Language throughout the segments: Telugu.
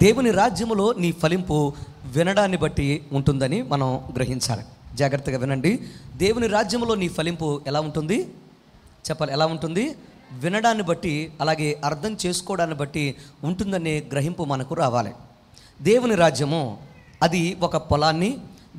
దేవుని రాజ్యములో నీ ఫలింపు వినడాన్ని బట్టి ఉంటుందని మనం గ్రహించాలి. జాగ్రత్తగా వినండి. దేవుని రాజ్యములో నీ ఫలింపు ఎలా ఉంటుంది చెప్పాలి, ఎలా ఉంటుంది? వినడాన్ని బట్టి, అలాగే అర్థం చేసుకోవడాన్ని బట్టి ఉంటుందనే గ్రహింపు మనకు రావాలి. దేవుని రాజ్యము అది ఒక పొలాన్ని,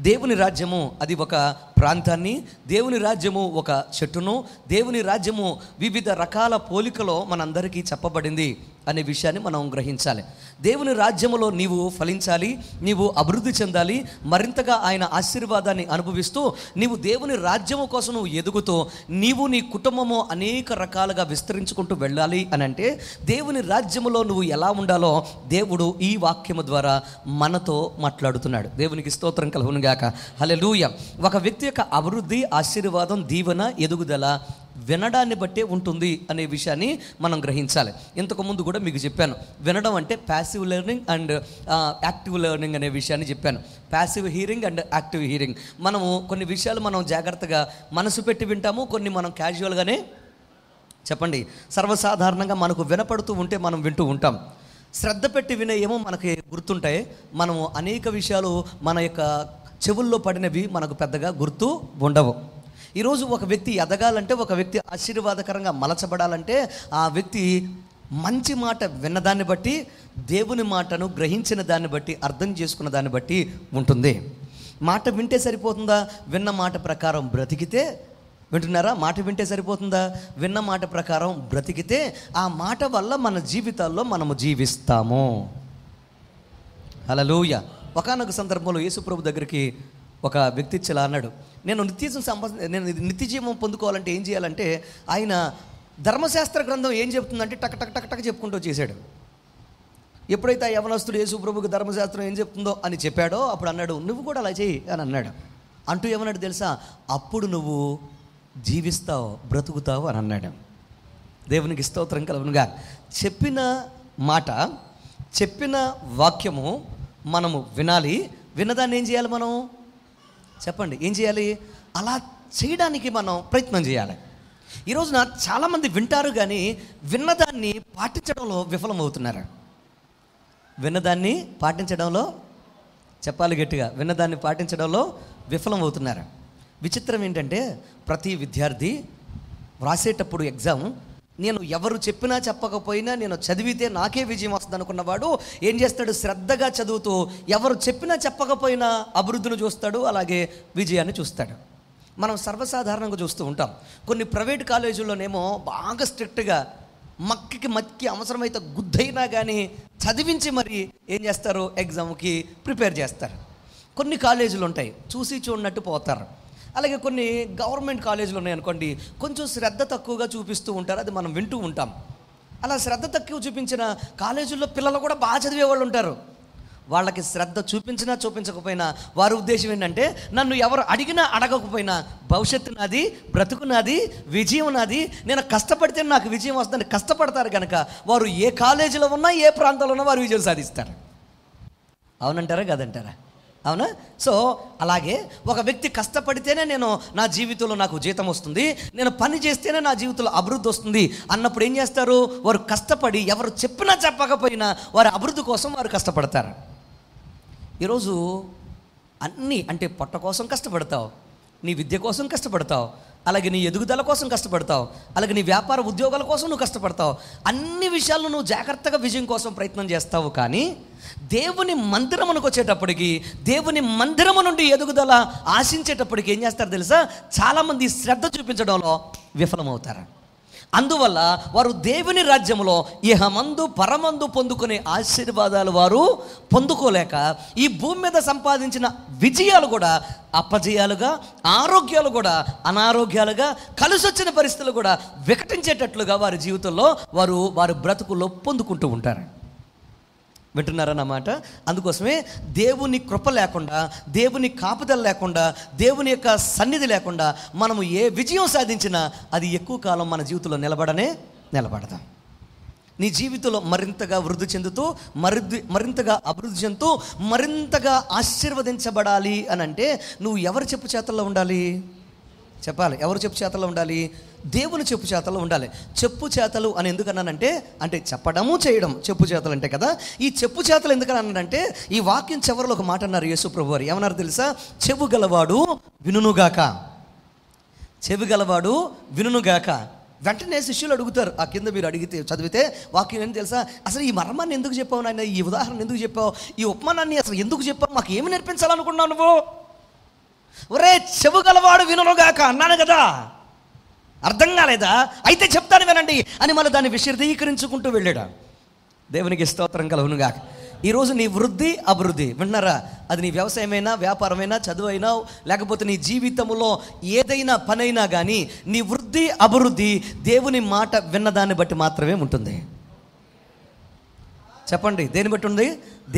దేవుని రాజ్యము అది ఒక ప్రాంతాన్ని, దేవుని రాజ్యము ఒక చెట్టును, దేవుని రాజ్యము వివిధ రకాల పోలికలో మనందరికీ చెప్పబడింది అనే విషయాన్ని మనం గ్రహించాలి. దేవుని రాజ్యములో నీవు ఫలించాలి, నీవు అభివృద్ధి చెందాలి, మరింతగా ఆయన ఆశీర్వాదాన్ని అనుభవిస్తూ నీవు దేవుని రాజ్యము కోసం నువ్వు ఎదుగుతూ నీవు నీ కుటుంబము అనేక రకాలుగా విస్తరించుకుంటూ వెళ్ళాలి అని అంటే దేవుని రాజ్యములో నువ్వు ఎలా ఉండాలో దేవుడు ఈ వాక్యము ద్వారా మనతో మాట్లాడుతున్నాడు. దేవునికి స్తోత్రం కలుగును గాక. హల్లెలూయా. ఒక వ్యక్తి యొక్క అభివృద్ధి, ఆశీర్వాదం, దీవెన, ఎదుగుదల వినడాన్ని బట్టే ఉంటుంది అనే విషయాన్ని మనం గ్రహించాలి. ఇంతకుముందు కూడా మీకు చెప్పాను, వినడం అంటే passive learning and active learning అనే విషయాన్ని చెప్పాను. Passive hearing and active hearing. మనము కొన్ని విషయాలు మనం జాగ్రత్తగా మనసు పెట్టి వింటాము, కొన్ని మనం క్యాజువల్గానే చెప్పండి సర్వసాధారణంగా మనకు వినపడుతూ ఉంటే మనం వింటూ ఉంటాం. శ్రద్ధ పెట్టి వినే ఏమో మనకి గుర్తుంటాయి. మనము అనేక విషయాలు మన యొక్క చెవుల్లో పడినవి మనకు పెద్దగా గుర్తు ఉండవు. ఈరోజు ఒక వ్యక్తి ఎదగాలంటే, ఒక వ్యక్తి ఆశీర్వాదకరంగా మలచబడాలంటే ఆ వ్యక్తి మంచి మాట విన్నదాన్ని బట్టి, దేవుని మాటను గ్రహించిన దాన్ని బట్టి, అర్థం చేసుకున్న దాన్ని బట్టి ఉంటుంది. మాట వింటే సరిపోతుందా? విన్న మాట ప్రకారం బ్రతికితే, వింటున్నారా? మాట వింటే సరిపోతుందా? విన్న మాట ప్రకారం బ్రతికితే ఆ మాట వల్ల మన జీవితాల్లో మనము జీవిస్తాము. హల్లెలూయా. ఒకానొక సందర్భంలో యేసు ప్రభు దగ్గరికి ఒక వ్యక్తి ఇలా అన్నాడు, నేను నిత్య జీవం పొందుకోవాలంటే ఏం చేయాలంటే, ఆయన ధర్మశాస్త్ర గ్రంథం ఏం చెప్తుందంటే టక్ టక్ టక్ టక్ చెప్పుకుంటూ చేశాడు. ఎప్పుడైతే ఆ యవనస్తుడు యేసు ప్రభుకి ధర్మశాస్త్రం ఏం చెప్తుందో అని చెప్పాడో అప్పుడు అన్నాడు, నువ్వు కూడా అలా చేయి అని అన్నాడు. అంటూ ఏమన్నాడు తెలుసా? అప్పుడు నువ్వు జీవిస్తావు, బ్రతుకుతావు అని అన్నాడు. దేవునికి స్తోత్రం కలుగునుగా. చెప్పిన మాట, చెప్పిన వాక్యము మనము వినాలి. విన్నదాన్ని ఏం చేయాలి? మనం చెప్పండి, ఏం చేయాలి? అలా చేయడానికి మనం ప్రయత్నం చేయాలి. ఈ రోజున చాలామంది వింటారు కానీ విన్నదాన్ని పాటించడంలో విఫలమవుతున్నారు. విన్నదాన్ని పాటించడంలో, చెప్పాలి గట్టిగా, విన్నదాన్ని పాటించడంలో విఫలమవుతున్నారు. విచిత్రం ఏంటంటే ప్రతి విద్యార్థి వ్రాసేటప్పుడు ఎగ్జామ్, నేను ఎవరు చెప్పినా చెప్పకపోయినా నేను చదివితే నాకే విజయం వస్తుంది అనుకున్నవాడు ఏం చేస్తాడు? శ్రద్ధగా చదువుతూ ఎవరు చెప్పినా చెప్పకపోయినా అభివృద్ధిని చూస్తాడు, అలాగే విజయాన్ని చూస్తాడు. మనం సర్వసాధారణంగా చూస్తూ ఉంటాం. కొన్ని ప్రైవేట్ కాలేజీల్లోనేమో బాగా స్ట్రిక్ట్గా మక్కి అవసరమైతే గుద్దైనా కానీ చదివించి మరి ఏం చేస్తారు? ఎగ్జామ్కి ప్రిపేర్ చేస్తారు. కొన్ని కాలేజీలు ఉంటాయి చూసి చూడనట్టు పోతారు. అలాగే కొన్ని గవర్నమెంట్ కాలేజీలు ఉన్నాయనుకోండి, కొంచెం శ్రద్ధ తక్కువగా చూపిస్తూ ఉంటారు, అది మనం వింటూ ఉంటాం. అలా శ్రద్ధ తక్కువ చూపించిన కాలేజీల్లో పిల్లలు కూడా బాగా చదివే వాళ్ళు ఉంటారు. వాళ్ళకి శ్రద్ధ చూపించినా చూపించకపోయినా వారి ఉద్దేశం ఏంటంటే, నన్ను ఎవరు అడిగినా అడగకపోయినా భవిష్యత్తు నాది, బ్రతుకు నాది, విజయం నాది, నేను కష్టపడితే నాకు విజయం వస్తుందని కష్టపడతారు కనుక వారు ఏ కాలేజీలో ఉన్నా, ఏ ప్రాంతంలో ఉన్నా వారు విజయం సాధిస్తారు. అవునంటారా కాదంటారా? అవునా? సో అలాగే ఒక వ్యక్తి కష్టపడితేనే నేను నా జీవితంలో నాకు జీతం వస్తుంది, నేను పని చేస్తేనే నా జీవితంలో అభివృద్ధి వస్తుంది అన్నప్పుడు ఏం చేస్తారు? వారు కష్టపడి ఎవరు చెప్పినా చెప్పకపోయినా వారి అభివృద్ధి కోసం వారు కష్టపడతారు. ఈరోజు అన్నీ అంటే పొట్ట కోసం కష్టపడతావు, నీ విద్య కోసం కష్టపడతావు, అలాగే నీ ఎదుగుదల కోసం కష్టపడతావు, అలాగే నీ వ్యాపార ఉద్యోగాల కోసం నువ్వు కష్టపడతావు. అన్ని విషయాల్లో నువ్వు జాగ్రత్తగా విజయం కోసం ప్రయత్నం చేస్తావు. కానీ దేవుని మందిరమునకు వచ్చేటప్పటికి, దేవుని మందిరము నుండి ఎదుగుదల ఆశించేటప్పటికి ఏం చేస్తారు తెలుసా? చాలామంది శ్రద్ధ చూపించడంలో విఫలమవుతారు. అందువల్ల వారు దేవుని రాజ్యంలో ఇహమందు పరమందు పొందుకునే ఆశీర్వాదాలు వారు పొందుకోలేక ఈ భూమి మీద సంపాదించిన విజయాలు కూడా అపజయాలుగా, ఆరోగ్యాలు కూడా అనారోగ్యాలుగా, కలిసి వచ్చిన పరిస్థితులు కూడా వికటించేటట్లుగా వారి జీవితంలో వారి బ్రతుకుల్లో పొందుకుంటూ ఉంటారు. వింటున్నారన్నమాట. అందుకోసమే దేవుని కృప లేకుండా, దేవుని కాపుదల లేకుండా, దేవుని యొక్క సన్నిధి లేకుండా మనము ఏ విజయం సాధించినా అది ఎక్కువ కాలం మన జీవితంలో నిలబడదాం. నీ జీవితంలో మరింతగా వృద్ధి చెందుతూ, మరింతగా అభివృద్ధి చెందుతూ, మరింతగా ఆశీర్వదించబడాలి అని అంటే నువ్వు ఎవరు చెప్పు చేతల్లో ఉండాలి? చెప్పాలి. ఎవరు చెప్పు చేతల్లో ఉండాలి? దేవుని చెప్పు చేతల్లో ఉండాలి. చెప్పు చేతలు అని ఎందుకన్నానంటే, అంటే చెప్పడము చేయడం చెప్పు చేతలు అంటే కదా. ఈ చెప్పు చేతలు ఎందుకన్నానంటే, ఈ వాక్యం చివరిలో ఒక మాట అన్నారు యేసు ప్రభు వారు. ఏమన్నారు తెలుసా? చెవు గలవాడు వినుగాక, చెవి గలవాడు వినుగాక. వెంటనే శిష్యులు అడుగుతారు, ఆ కింద మీరు అడిగితే చదివితే వాక్యం ఏం తెలుసా? అసలు ఈ మర్మాన్ని ఎందుకు చెప్పావు నాయన, ఈ ఉదాహరణ ఎందుకు చెప్పావు, ఈ ఉపమానాన్ని అసలు ఎందుకు చెప్పావు, మాకు ఏమి నేర్పించాలనుకున్నావు నువ్వు? ఒరే చెవు గలవాడు వినుగాక అన్నాను కదా, అర్థం కాలేదా? అయితే చెప్తాను వినండి అని మళ్ళీ దాన్ని విశదీకరించుకుంటూ వెళ్ళాడు. దేవునికి స్తోత్రం కలుగునుగాక. ఈరోజు నీ వృద్ధి అభివృద్ధి వింటున్నారా? అది నీ వ్యవసాయమైనా, వ్యాపారమైనా, చదువు అయినా, లేకపోతే నీ జీవితంలో ఏదైనా పనైనా కానీ నీ వృద్ధి అభివృద్ధి దేవుని మాట విన్నదాన్ని బట్టి మాత్రమే ఉంటుంది. చెప్పండి, దేని బట్టి ఉంది?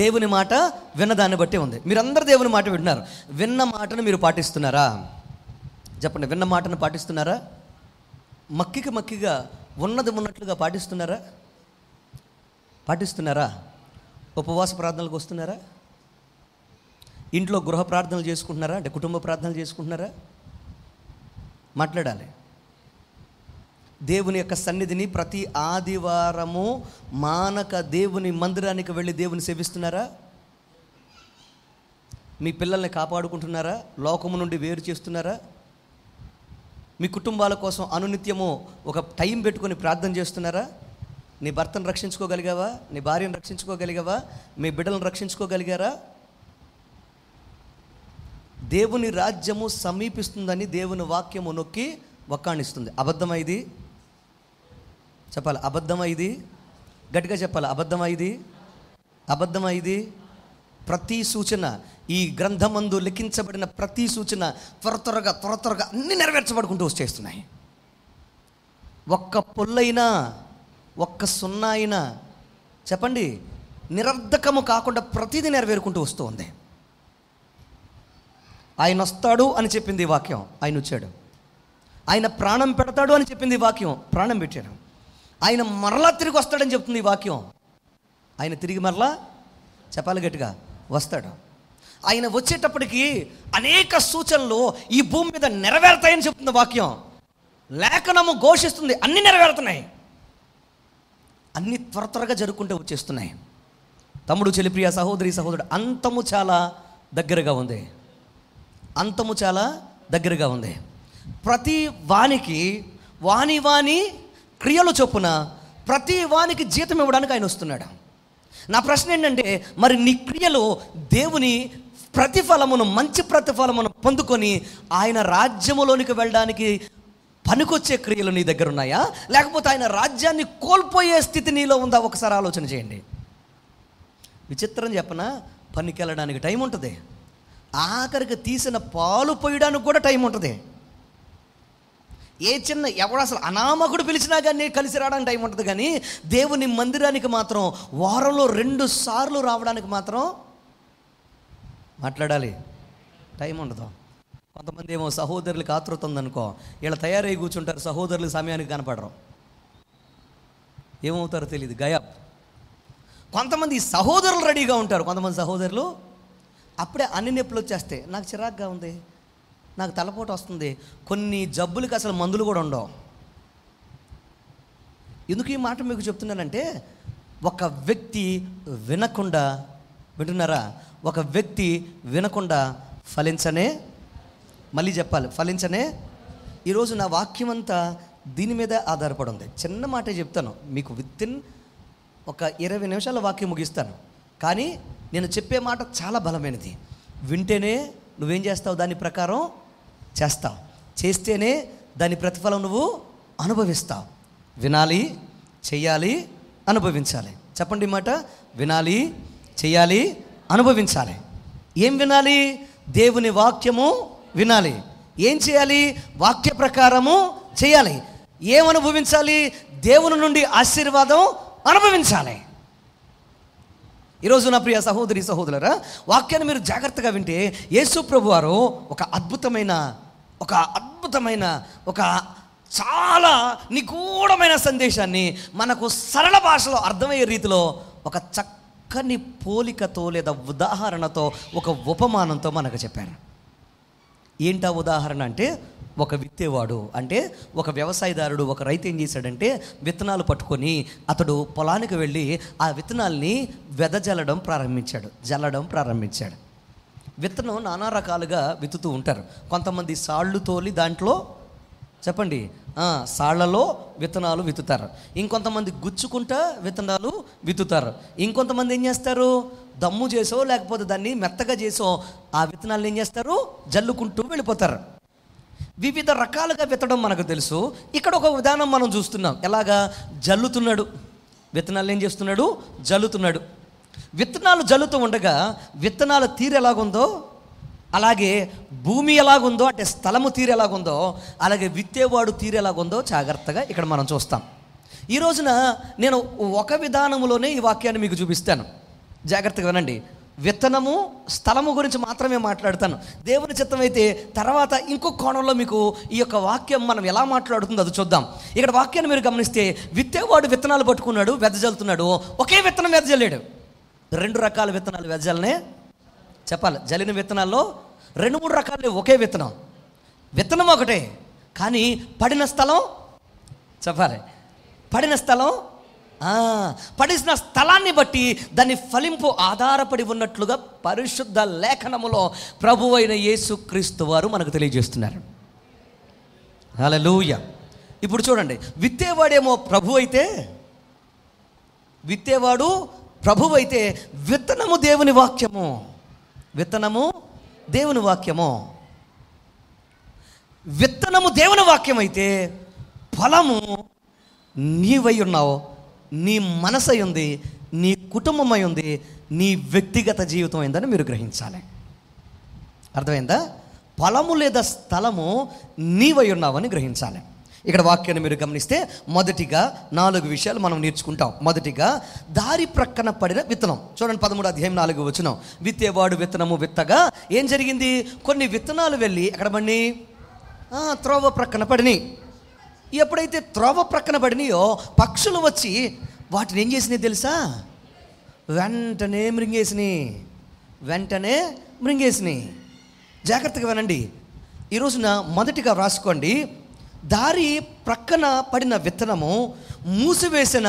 దేవుని మాట విన్నదాన్ని బట్టి ఉంది. మీరందరూ దేవుని మాట వింటున్నారు. విన్న మాటను మీరు పాటిస్తున్నారా? చెప్పండి, విన్న మాటను పాటిస్తున్నారా? మక్కిగా ఉన్నది ఉన్నట్లుగా పాటిస్తున్నారా? పాటిస్తున్నారా? ఉపవాస ప్రార్థనలకు వస్తున్నారా? ఇంట్లో గృహ ప్రార్థనలు చేసుకుంటున్నారా? అంటే కుటుంబ ప్రార్థనలు చేసుకుంటున్నారా? మాట్లాడాలి. దేవుని యొక్క సన్నిధిని ప్రతి ఆదివారము మానక దేవుని మందిరానికి వెళ్ళి దేవుని సేవిస్తున్నారా? మీ పిల్లల్ని కాపాడుకుంటున్నారా? లోకము నుండి వేరు చేస్తున్నారా? మీ కుటుంబాల కోసం అనునిత్యము ఒక టైం పెట్టుకొని ప్రార్థన చేస్తున్నారా? నీ భర్తను రక్షించుకోగలిగావా? నీ భార్యను రక్షించుకోగలిగావా? మీ బిడ్డలను రక్షించుకోగలిగారా? దేవుని రాజ్యము సమీపిస్తుందని దేవుని వాక్యము నొక్కి వక్కాణిస్తుంది. అబద్ధమా ఇది? చెప్పాలి, అబద్ధమా ఇది? గట్టిగా చెప్పాలి, అబద్ధమా ఇది? అబద్ధమా ఇది? ప్రతి సూచన, ఈ గ్రంథమందు లిఖించబడిన ప్రతి సూచన త్వరగా అన్నీ నెరవేర్చబడుకుంటూ వచ్చేస్తున్నాయి. ఒక్క పొల్లైనా, ఒక్క సున్నా అయినా చెప్పండి నిరర్ధకము కాకుండా ప్రతిదీ నెరవేరుకుంటూ వస్తూ ఉంది. ఆయన వస్తాడు అని చెప్పింది ఈ వాక్యం, ఆయన వచ్చాడు. ఆయన ప్రాణం పెడతాడు అని చెప్పింది ఈ వాక్యం, ప్రాణం పెట్టాడు. ఆయన మరలా తిరిగి వస్తాడని చెప్తుంది ఈ వాక్యం, ఆయన తిరిగి మరలా చెప్పాలి గట్టిగా వస్తాడు. ఆయన వచ్చేటప్పటికి అనేక సూచనలు ఈ భూమి మీద నెరవేరుతాయని చెప్తుంది వాక్యం. లేఖనము ఘోషిస్తుంది, అన్నీ నెరవేరుతున్నాయి, అన్నీ త్వరగా జరుపుకుంటూ వచ్చేస్తున్నాయి. తమ్ముడు, చెల్లిప్రియ, సహోదరి, సహోదరుడు, అంతము చాలా దగ్గరగా ఉంది. అంతము చాలా దగ్గరగా ఉంది. ప్రతి వానికి వాని క్రియలు చొప్పున ప్రతి వానికి జీతం ఇవ్వడానికి ఆయన వస్తున్నాడు. నా ప్రశ్న ఏంటంటే, మరి నీ క్రియలు దేవుని ప్రతిఫలమును, మంచి ప్రతిఫలమును పొందుకొని ఆయన రాజ్యములోనికి వెళ్ళడానికి పనికొచ్చే క్రియలు నీ దగ్గర ఉన్నాయా? లేకపోతే ఆయన రాజ్యాన్ని కోల్పోయే స్థితి నీలో ఉందా? ఒకసారి ఆలోచన చేయండి. విచిత్రం చెప్పనా, పనికి వెళ్ళడానికి టైం ఉంటుంది, ఆఖరికి తీసిన పాలు పోయడానికి కూడా టైం ఉంటుంది. ఏ చిన్న ఎవడు అసలు అనామకుడు పిలిచినా కానీ కలిసి రావడానికి టైం ఉంటుంది. కానీ దేవుని మందిరానికి మాత్రం వారంలో 2 సార్లు రావడానికి మాత్రం మాట్లాడాలి, టైం ఉండదు. కొంతమంది ఏమో సహోదరులకు ఆతృత ఉందనుకో, ఇలా తయారై కూర్చుంటారు, సహోదరులు సమయానికి కనపడరు, ఏమవుతారో తెలియదు, గయాబ్. కొంతమంది సహోదరులు రెడీగా ఉంటారు, కొంతమంది సహోదరులు అప్పుడే అన్ని నొప్పులు వచ్చేస్తాయి, నాకు చిరాకుగా ఉంది, నాకు తలపోటు వస్తుంది, కొన్ని జబ్బులకి అసలు మందులు కూడా ఉండవు. ఎందుకు ఈ మాట మీకు చెప్తున్నానంటే, ఒక వ్యక్తి వినకుండా, వింటున్నారా, ఒక వ్యక్తి వినకుండా ఫలించనే, మళ్ళీ చెప్పాలి, ఫలించనే. ఈరోజు నా వాక్యం అంతా దీని మీద ఆధారపడి ఉంది. చిన్న మాటే చెప్తాను మీకు, వితిన్ ఒక 20 నిమిషాల వాక్యం ముగిస్తాను. కానీ నేను చెప్పే మాట చాలా బలమైనది. వింటేనే నువ్వేం చేస్తావు, దాని ప్రకారం చేస్తావు, చేస్తేనే దాని ప్రతిఫలం నువ్వు అనుభవిస్తావు. వినాలి, చెయ్యాలి, అనుభవించాలి. చెప్పండి మాట, వినాలి, చెయ్యాలి, అనుభవించాలి. ఏం వినాలి? దేవుని వాక్యము వినాలి. ఏం చేయాలి? వాక్య ప్రకారము చేయాలి. ఏం అనుభవించాలి? దేవుని నుండి ఆశీర్వాదం అనుభవించాలి. ఈరోజు నా ప్రియ సహోదరి సహోదరులారా, వాక్యాన్ని మీరు జాగ్రత్తగా వింటే యేసు ప్రభు వారు ఒక అద్భుతమైన ఒక చాలా నిగూఢమైన సందేశాన్ని మనకు సరళ భాషలో అర్థమయ్యే రీతిలో ఒక చక్కని పోలికతో లేదా ఉదాహరణతో, ఒక ఉపమానంతో మనకు చెప్పారు. ఏంటా ఉదాహరణ అంటే, ఒక విత్తేవాడు అంటే ఒక వ్యవసాయదారుడు, ఒక రైతు ఏం చేశాడంటే విత్తనాలు పట్టుకొని అతడు పొలానికి వెళ్ళి ఆ విత్తనాల్ని జల్లడం ప్రారంభించాడు. విత్తనం నానా రకాలుగా విత్తుతూ ఉంటారు. కొంతమంది సాళ్ళు తోలి దాంట్లో చెప్పండి సాళ్లలో విత్తనాలు విత్తుతారు. ఇంకొంతమంది గుచ్చుకుంటా విత్తనాలు విత్తుతారు. ఇంకొంతమంది ఏం చేస్తారు, దమ్ము చేసో లేకపోతే దాన్ని మెత్తగా చేసో ఆ విత్తనాలను ఏం చేస్తారు, జల్లుకుంటూ వెళ్ళిపోతారు. వివిధ రకాలుగా విత్తడం మనకు తెలుసు. ఇక్కడ ఒక విధానం మనం చూస్తున్నాం. ఎలాగా జల్లుతున్నాడు, విత్తనాలు ఏం చేస్తున్నాడు, జల్లుతున్నాడు. విత్తనాలు జల్లుతూ ఉండగా విత్తనాల తీరు ఎలాగుందో అలాగే భూమి ఎలాగుందో, అంటే స్థలము తీరు ఎలాగుందో అలాగే విత్తేవాడు తీరు ఎలాగుందో జాగ్రత్తగా ఇక్కడ మనం చూస్తాం. ఈ రోజున నేను ఒక విధానంలోనే ఈ వాక్యాన్ని మీకు చూపిస్తాను. జాగ్రత్తగా వినండి. విత్తనము స్థలము గురించి మాత్రమే మాట్లాడతాను. దేవుని చిత్తం అయితే తర్వాత ఇంకొక కోణంలో మీకు ఈ యొక్క వాక్యం మనం ఎలా మాట్లాడుతుందో అది చూద్దాం. ఇక్కడ వాక్యాన్ని మీరు గమనిస్తే విత్తేవాడు విత్తనాలు పట్టుకున్నాడు, వెదజల్లుతున్నాడు. ఒకే విత్తనం వెదజల్లాడు. 2 రకాల విత్తనాలు వెదజల్లనే చెప్పాలి. జల్లిన విత్తనాల్లో 2-3 రకాలు, ఒకే విత్తనం ఒకటే, కానీ పడిన స్థలం చెప్పాలి. పడిన స్థలాన్ని బట్టి దాని ఫలింపు ఆధారపడి ఉన్నట్లుగా పరిశుద్ధ లేఖనములో ప్రభువైన యేసుక్రీస్తు వారు మనకు తెలియజేస్తున్నారు. హల్లెలూయా. ఇప్పుడు చూడండి, విత్తేవాడు ప్రభువు అయితే విత్తనము దేవుని వాక్యము. విత్తనము దేవుని వాక్యం అయితే ఫలము నీవై ఉన్నావు, నీ మనసై ఉంది, నీ కుటుంబమై ఉంది, నీ వ్యక్తిగత జీవితం అయిందని మీరు గ్రహించాలి. అర్థమైందా? ఫలము లేదా స్థలము నీవై ఉన్నావని గ్రహించాలి. ఇక్కడ వాక్యాన్ని మీరు గమనిస్తే మొదటిగా 4 విషయాలు మనం నేర్చుకుంటాం. మొదటిగా దారి ప్రక్కన పడిన విత్తనం. చూడండి 13వ అధ్యాయం 4వ వచనం. విత్తేవాడు విత్తనము విత్తగా ఏం జరిగింది, కొన్ని విత్తనాలు వెళ్ళి ఎక్కడ పడినాయి, త్రోవ ప్రక్కన పడినాయి. ఎప్పుడైతే త్రోవ ప్రక్కన పడినాయో పక్షులు వచ్చి వాటిని ఏం చేసినాయి తెలుసా, వెంటనే మృంగేసినాయి. జాగ్రత్తగా వినండి. ఈ రోజున మొదటిగా రాసుకోండి, దారి ప్రక్కన పడిన విత్తనము మూసివేసిన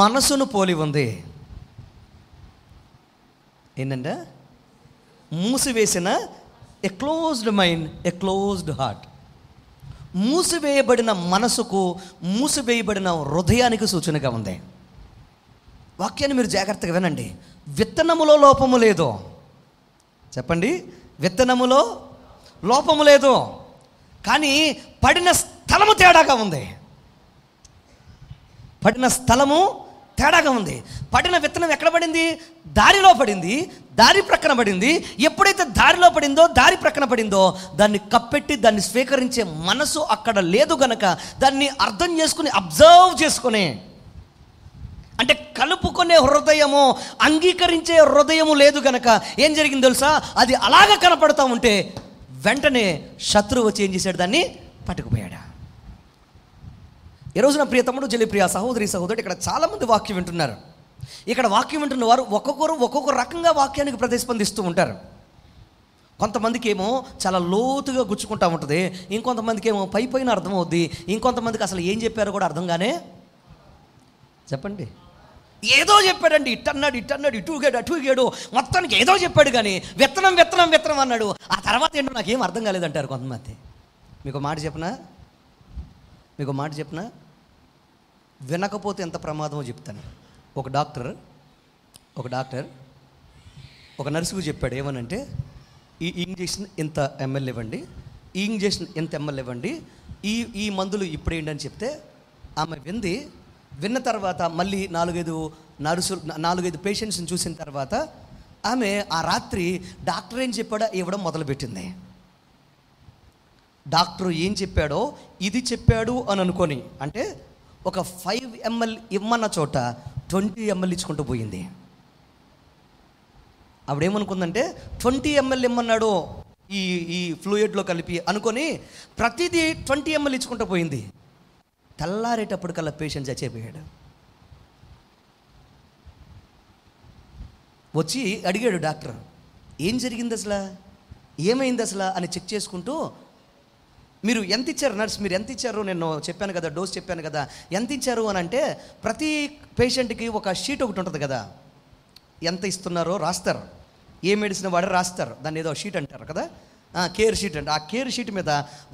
మనసును పోలి ఉంది. ఏంటంటే మూసివేసిన a closed mind, a closed heart. మూసివేయబడిన మనసుకు, మూసివేయబడిన హృదయానికి సూచనగా ఉంది. వాక్యాన్ని మీరు జాగ్రత్తగా వినండి. విత్తనములో లోపము లేదు. చెప్పండి, విత్తనములో లోపము లేదు, కానీ పడిన స్థలము తేడాగా ఉంది. పడిన విత్తనం ఎక్కడ పడింది, దారిలో పడింది, దారి ప్రక్కన పడింది. ఎప్పుడైతే దారిలో పడిందో, దారి ప్రక్కన పడిందో దాన్ని కప్పెట్టి దాన్ని స్వీకరించే మనసు అక్కడ లేదు గనక, దాన్ని అర్థం చేసుకుని అబ్జర్వ్ చేసుకునే, అంటే కలుపుకునే హృదయము, అంగీకరించే హృదయము లేదు గనక ఏం జరిగింది తెలుసా, అది అలాగ కనపడతా ఉంటే వెంటనే శత్రువు వచ్చి ఏం చేశాడు, దాన్ని పట్టుకుపోయాడు. ఈ రోజున ప్రియ తమ్ముడు, ప్రియ సహోదరి సహోదరుడు, ఇక్కడ చాలామంది వాక్యం వింటున్నారు. ఇక్కడ వాక్యం వింటున్న వారు ఒక్కొక్క రకంగా వాక్యానికి ప్రతిస్పందిస్తూ ఉంటారు. కొంతమందికి ఏమో చాలా లోతుగా గుచ్చుకుంటా ఉంటుంది, ఇంకొంతమందికి ఏమో పైన అర్థమవుద్ది, ఇంకొంతమందికి అసలు ఏం చెప్పారో కూడా అర్థంగానే చెప్పండి. ఏదో చెప్పాడండి, ఇట్టన్నాడు ఇటుగాడు అటుగాడు, మొత్తానికి ఏదో చెప్పాడు, కానీ విత్తనం అన్నాడు. ఆ తర్వాత ఏంటో నాకేం అర్థం కాలేదంటారు కొంతమంది. మీకు మాట చెప్పనా, వినకపోతే ఎంత ప్రమాదమో చెప్తాను. ఒక డాక్టర్ ఒక నర్సుకు చెప్పాడు ఏమనంటే, ఈ ఇంజెక్షన్ ఎంత ఎంఎల్ ఇవ్వండి, ఈ ఇంజెక్షన్ ఎంత ఎంఎల్ ఇవ్వండి, ఈ మందులు ఇప్పుడేంటి అని చెప్తే ఆమె విన్న తర్వాత మళ్ళీ 4-5 పేషెంట్స్ని చూసిన తర్వాత ఆమె ఆ రాత్రి డాక్టర్ ఏం చెప్పాడో ఇవ్వడం మొదలుపెట్టింది. డాక్టర్ ఏం చెప్పాడో ఇది చెప్పాడు అని అనుకొని, అంటే ఒక 5 ml ఇమ్మన్న చోట 20 ml ఇచ్చుకుంటూ పోయింది. ఆవిడేమనుకుందంటే 20 ml ఇమ్మన్నాడు ఈ ఫ్లూయిడ్లో కలిపి అనుకొని ప్రతిదీ 20 ml ఇచ్చుకుంటూ పోయింది. తెల్లారేటప్పటికల్లా పేషెంట్ చచ్చిపోయాడు. వచ్చి అడిగాడు డాక్టర్, ఏం జరిగింది అసలు, ఏమైంది అసలు అని చెక్ చేసుకుంటూ మీరు ఎంత ఇచ్చారు నర్స్, మీరు ఎంత ఇచ్చారు, నేను చెప్పాను కదా, డోస్ చెప్పాను కదా, ఎంత ఇచ్చారు అని అంటే ప్రతి పేషెంట్కి ఒక షీట్ ఒకటి ఉంటుంది కదా, ఎంత ఇస్తున్నారో రాస్తారు, ఏ మెడిసిన్ వాడే రాస్తారు, దాన్ని ఏదో షీట్ అంటారు కదా, కేర్ షీట్ అంటే. ఆ కేర్ షీట్ మీద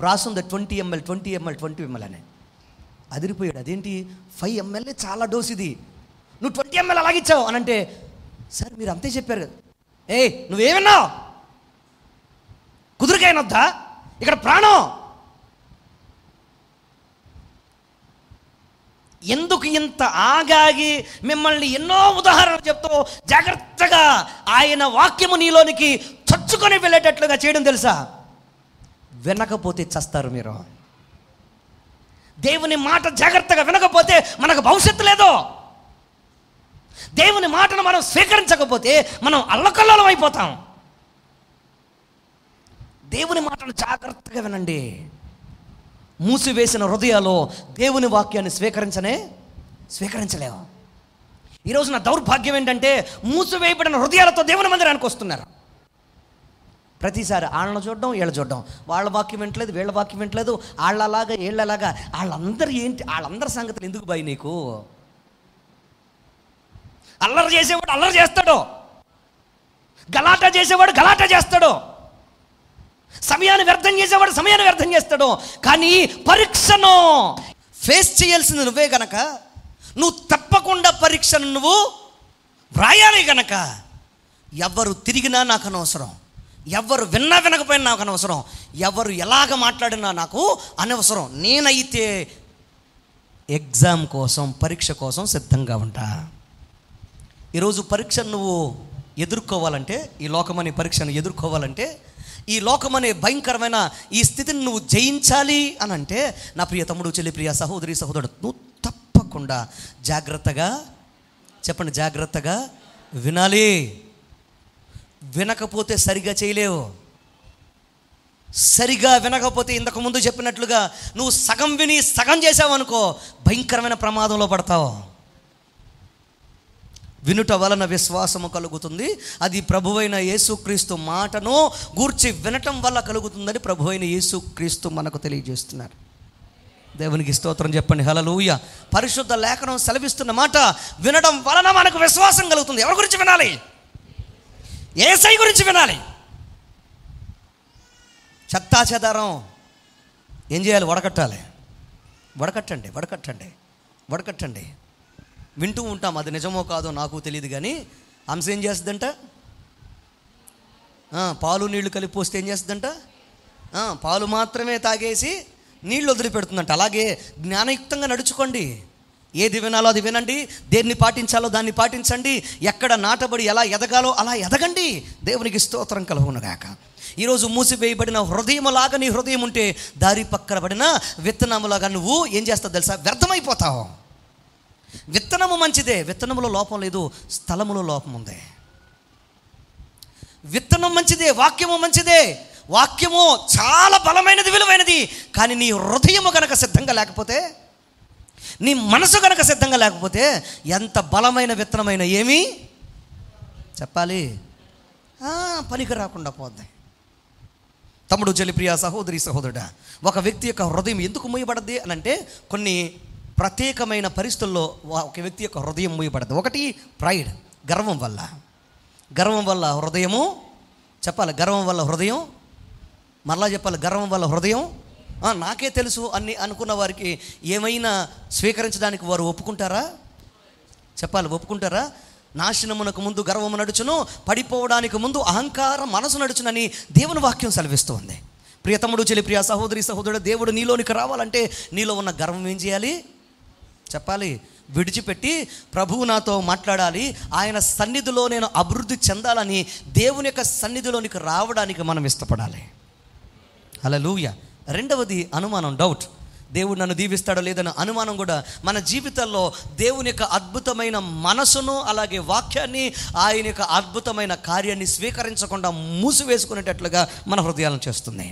రాస్తుంది 20 ml 20 ml 20 ml అని. అదిరిపోయాడు. అదేంటి 5 ml చాలా డోస్ ఇది, నువ్వు 20 ml అలాగిచ్చావు అని అంటే, సార్ మీరు అంతే చెప్పారు కదా. నువ్వేమన్నావు, కుదురుకైనొద్దా ఇక్కడ ప్రాణం, ఎందుకు ఇంత ఆగాగి మిమ్మల్ని ఎన్నో ఉదాహరణలు చెప్తూ జాగ్రత్తగా ఆయన వాక్యము నీలోనికి చొచ్చుకొని వెళ్ళేటట్లుగా చేయడం తెలుసా? వినకపోతే చస్తారు మీరు. దేవుని మాట జాగ్రత్తగా వినకపోతే మనకు భవిష్యత్తు లేదు. దేవుని మాటను మనం స్వీకరించకపోతే మనం అల్లకల్లోలం అయిపోతాం. దేవుని మాటను జాగ్రత్తగా వినండి. మూసివేసిన హృదయాల్లో దేవుని వాక్యాన్ని స్వీకరించలేవు. ఈరోజు నా దౌర్భాగ్యం ఏంటంటే మూసివేయబడిన హృదయాలతో దేవుని మందిరానికి వస్తున్నారు. ప్రతిసారి వాళ్ళని చూడడం, వీళ్ళ చూడడం, వాళ్ళ వాక్యం వింటలేదు, వీళ్ళ వాక్యం వింటలేదు, వాళ్ళలాగా వీళ్ళలాగా, వాళ్ళందరి సంగతులు ఎందుకు భయ నీకు? అల్లరి చేసేవాడు అల్లరి చేస్తాడు, గలాటా చేసేవాడు గలాటా చేస్తాడు, సమయాన్ని వ్యర్థం చేసేవాడు సమయాన్ని వ్యర్థం చేస్తాడు. కానీ పరీక్షను ఫేస్ చేయాల్సింది నువ్వే గనక, నువ్వు తప్పకుండా పరీక్షను నువ్వు వ్రాయాలి గనక, ఎవరు తిరిగినా నాకు అనవసరం, ఎవరు విన్నా వినకపోయినా నాకు అనవసరం, ఎవరు ఎలాగ మాట్లాడినా నాకు అనవసరం. నేనైతే ఎగ్జామ్ కోసం, పరీక్ష కోసం సిద్ధంగా ఉంటా. ఈరోజు పరీక్షను నువ్వు ఎదుర్కోవాలంటే, ఈ లోకమనే పరీక్షను ఎదుర్కోవాలంటే, ఈ లోకమనే భయంకరమైన ఈ స్థితిని నువ్వు జయించాలి అని అంటే, నా ప్రియ తమ్ముడు, చెల్లి, ప్రియ సహోదరి, సహోదరుడు, నువ్వు తప్పకుండా జాగ్రత్తగా చెప్పండి, జాగ్రత్తగా వినాలి. వినకపోతే సరిగా చేయలేవు. సరిగా వినకపోతే ఇంతకుముందు చెప్పినట్లుగా నువ్వు సగం విని సగం చేసావనుకో, భయంకరమైన ప్రమాదంలో పడతావు. వినుట వలన విశ్వాసము కలుగుతుంది, అది ప్రభువైన యేసుక్రీస్తు మాటను గూర్చి వినటం వల్ల కలుగుతుందని ప్రభువైన యేసుక్రీస్తు మనకు తెలియజేస్తున్నారు. దేవునికి స్తోత్రం చెప్పండి, హల్లెలూయా. పరిశుద్ధ లేఖనం సెలవిస్తున్న మాట, వినడం వలన మనకు విశ్వాసం కలుగుతుంది. ఎవరి గురించి వినాలి? యేసయ్య గురించి వినాలి. చెత్తా చెదారం ఏం చేయాలి? వడకట్టాలి. వడకట్టండి. వింటూ ఉంటాం, అది నిజమో కాదో నాకు తెలియదు, కానీ హంస ఏం చేస్తుందంట? పాలు నీళ్లు కలిపి పోస్తే ఏం చేస్తుందంట? పాలు మాత్రమే తాగేసి నీళ్ళు వదిలిపెడుతుందంట. అలాగే జ్ఞానయుక్తంగా నడుచుకోండి. ఏది వినాలో అది వినండి, దేన్ని పాటించాలో దాన్ని పాటించండి, ఎక్కడ నాటబడి ఎలా ఎదగాలో అలా ఎదగండి. దేవునికి స్తోత్రం కలుగునుగాక. ఈరోజు మూసివేయబడిన హృదయములాగా నీ హృదయం ఉంటే, దారి పక్కన పడిన విత్తనములాగా నువ్వు ఏం చేస్తావు తెలుసా? వ్యర్థమైపోతావు. విత్తనము మంచిదే, విత్తనములో లోపం లేదు, స్థలములో లోపం ఉంది. విత్తనం మంచిదే, వాక్యము మంచిదే, వాక్యము చాలా బలమైనది, విలువైనది. కానీ నీ హృదయము కనుక సిద్ధంగా లేకపోతే, నీ మనసు కనుక సిద్ధంగా లేకపోతే, ఎంత బలమైన విత్తనమైన ఏమీ చెప్పాలి పనికి రాకుండా పోద్ది. తమ్ముడు, చెల్లి, ప్రియ సహోదరి, సహోదరుడా, ఒక వ్యక్తి యొక్క హృదయం ఎందుకు మూయబడద్ది అని అంటే, కొన్ని ప్రత్యేకమైన పరిస్థితుల్లో ఒక వ్యక్తి యొక్క హృదయం మూయబడదు. ఒకటి ప్రైడ్, గర్వం వల్ల హృదయము చెప్పాలి. గర్వం వల్ల హృదయం, మరలా చెప్పాలి, గర్వం వల్ల హృదయం నాకే తెలుసు అని అనుకున్న వారికి ఏమైనా స్వీకరించడానికి వారు ఒప్పుకుంటారా? చెప్పాలి, ఒప్పుకుంటారా? నాశనమునకు ముందు గర్వము నడుచును, పడిపోవడానికి ముందు అహంకారం మనసు నడుచునని దేవుని వాక్యం సెలవిస్తుంది. ప్రియ తమ్ముడు, చెల్లి, ప్రియ సహోదరి, సహోదరుడు, దేవుడు నీలోనికి రావాలంటే నీలో ఉన్న గర్వం ఏం చేయాలి? చెప్పాలి, విడిచిపెట్టి ప్రభువు నాతో మాట్లాడాలి, ఆయన సన్నిధిలో నేను అభివృద్ధి చెందాలని దేవుని యొక్క సన్నిధిలోనికి రావడానికి మనం ఇష్టపడాలి. హల్లెలూయా. రెండవది అనుమానం, డౌట్. దేవుడు నన్ను దీవిస్తాడో లేదన్న అనుమానం కూడా మన జీవితాల్లో దేవుని యొక్క అద్భుతమైన మనసును, అలాగే వాక్యాన్ని, ఆయన యొక్క అద్భుతమైన కార్యాన్ని స్వీకరించకుండా మూసివేసుకునేటట్లుగా మన హృదయాలను చేస్తుంది.